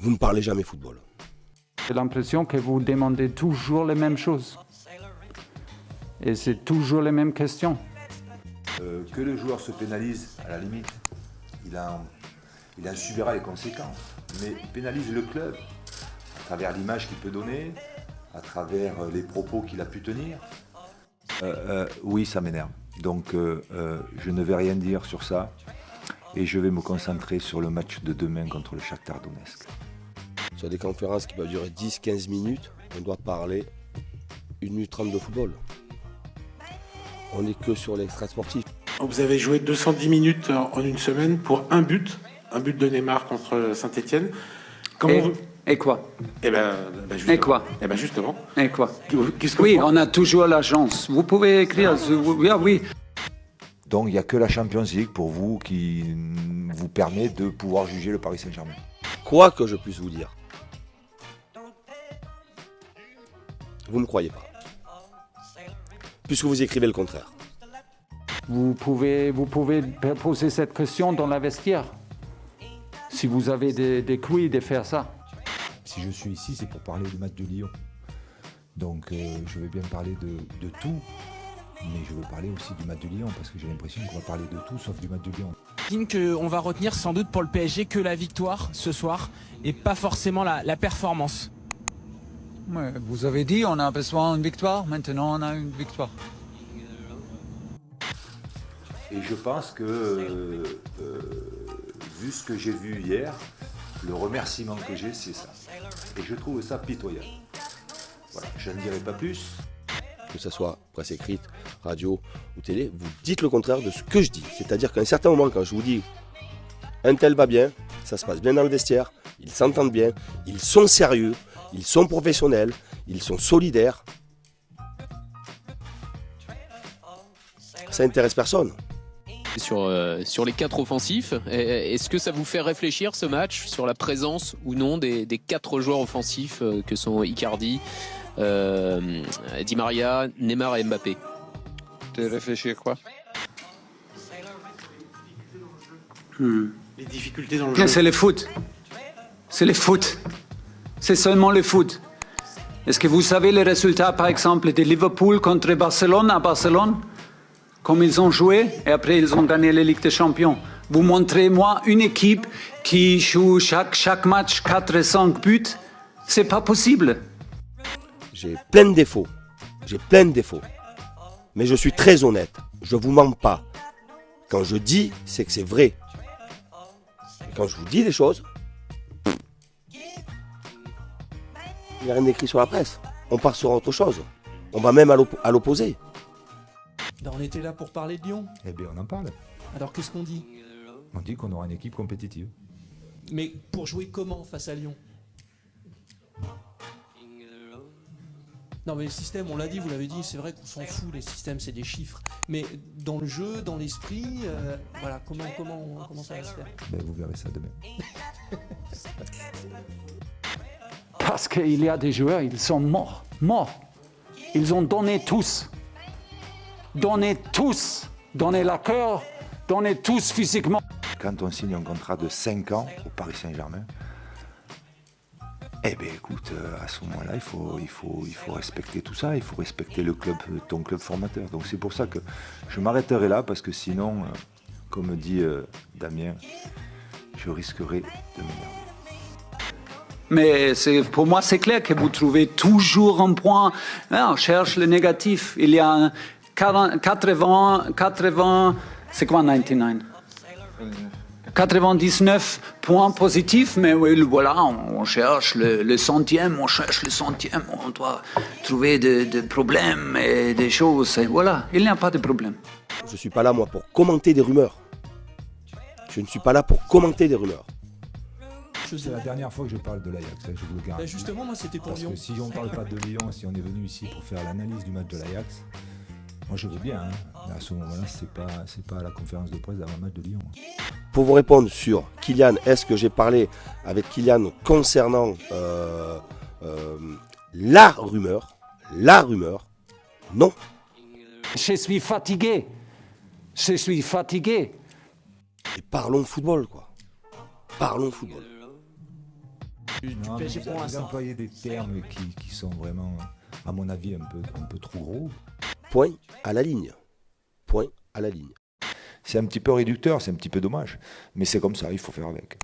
vous ne parlez jamais football. J'ai l'impression que vous demandez toujours les mêmes choses. Et c'est toujours les mêmes questions. Que le joueur se pénalise, à la limite, il en subira les conséquences. Mais il pénalise le club, à travers l'image qu'il peut donner, à travers les propos qu'il a pu tenir. Oui, ça m'énerve. Donc je ne vais rien dire sur ça. Et je vais me concentrer sur le match de demain contre le Shakhtar Donetsk. Sur des conférences qui peuvent durer 10-15 minutes, on doit parler 1 minute 30 de football. On n'est que sur l'extra sportif. Vous avez joué 210 minutes en une semaine pour un but de Neymar contre Saint-Etienne. Et quoi? Justement. Et quoi? Justement. Et quoi? Qu'est-ce que Oui, on a toujours la chance. Vous pouvez écrire. Oui. Donc il n'y a que la Champions League pour vous qui vous permet de pouvoir juger le Paris Saint-Germain. Quoi que je puisse vous dire, vous ne me croyez pas. Puisque vous écrivez le contraire. Vous pouvez poser cette question dans la vestiaire. Si vous avez des couilles de faire ça. Si je suis ici, c'est pour parler du match de Lyon. Donc je vais bien parler de tout, mais je veux parler aussi du match de Lyon, parce que j'ai l'impression qu'on va parler de tout sauf du match de Lyon. Qu'on va retenir sans doute pour le PSG que la victoire ce soir, et pas forcément la performance. Ouais, vous avez dit on a besoin d'une victoire, maintenant on a une victoire. Et je pense que, vu ce que j'ai vu hier, le remerciement que j'ai, c'est ça. Et je trouve ça pitoyable. Voilà, je ne dirai pas plus. Que ce soit presse écrite, radio ou télé, vous dites le contraire de ce que je dis. C'est-à-dire qu'à un certain moment, quand je vous dis un tel va bien, ça se passe bien dans le vestiaire, ils s'entendent bien, ils sont sérieux, ils sont professionnels, ils sont solidaires. Ça n'intéresse personne. Sur les 4 offensifs, est-ce que ça vous fait réfléchir ce match sur la présence ou non des 4 joueurs offensifs que sont Icardi, Di Maria, Neymar et Mbappé? De réfléchir quoi? Les difficultés dans le jeu. C'est le foot. C'est le foot. C'est seulement le foot. Est-ce que vous savez les résultats, par exemple, de Liverpool contre Barcelone à Barcelone? Comme ils ont joué et après ils ont gagné la Ligue des Champions. Vous montrez-moi une équipe qui joue chaque match 4 et 5 buts. C'est pas possible. J'ai plein de défauts. Mais je suis très honnête. Je vous mens pas. Quand je dis, c'est que c'est vrai. Et quand je vous dis des choses, il n'y a rien d'écrit sur la presse. On part sur autre chose. On va même à l'opposé. On était là pour parler de Lyon. Eh bien, on en parle. Alors qu'est-ce qu'on dit? On dit qu'on aura une équipe compétitive. Mais pour jouer comment face à Lyon? Non mais le système, on l'a dit, vous l'avez dit, c'est vrai qu'on s'en fout, les systèmes c'est des chiffres. Mais dans le jeu, dans l'esprit, voilà, comment ça va se faire? Ben, vous verrez ça demain. Parce qu'il y a des joueurs, ils sont morts. Ils ont donné tous. Donné la cœur, donné tous physiquement. Quand on signe un contrat de 5 ans au Paris Saint-Germain, eh bien écoute, à ce moment-là, il faut respecter tout ça, il faut respecter le club, ton club formateur. Donc c'est pour ça que je m'arrêterai là, parce que sinon, comme dit Damien, je risquerais de m'énerver. Mais pour moi, c'est clair que vous trouvez toujours un point. On cherche le négatif. Il y a 80, c'est quoi 99? 99 points positifs, mais oui, voilà, on cherche le centième, on doit trouver des problèmes et des choses, et voilà, il n'y a pas de problème. Je ne suis pas là, moi, pour commenter des rumeurs. Je ne suis pas là pour commenter des rumeurs. C'est la dernière fois que je parle de l'Ajax, je vous le garantis. Justement, moi, c'était pour Lyon. Parce que si on ne parle pas de Lyon, si on est venu ici pour faire l'analyse du match de l'Ajax, moi je veux bien, mais à ce moment-là, c'est pas à la conférence de presse d'avoir un match de Lyon. Pour vous répondre sur Kylian, est-ce que j'ai parlé avec Kylian concernant la rumeur? Non. Je suis fatigué. Et parlons football, quoi. Parlons football. du Non, mais PSG pour vous l'instant. employez des termes qui sont vraiment, à mon avis, un peu trop gros. Point à la ligne. Point à la ligne. C'est un petit peu réducteur, c'est un petit peu dommage. Mais c'est comme ça, il faut faire avec.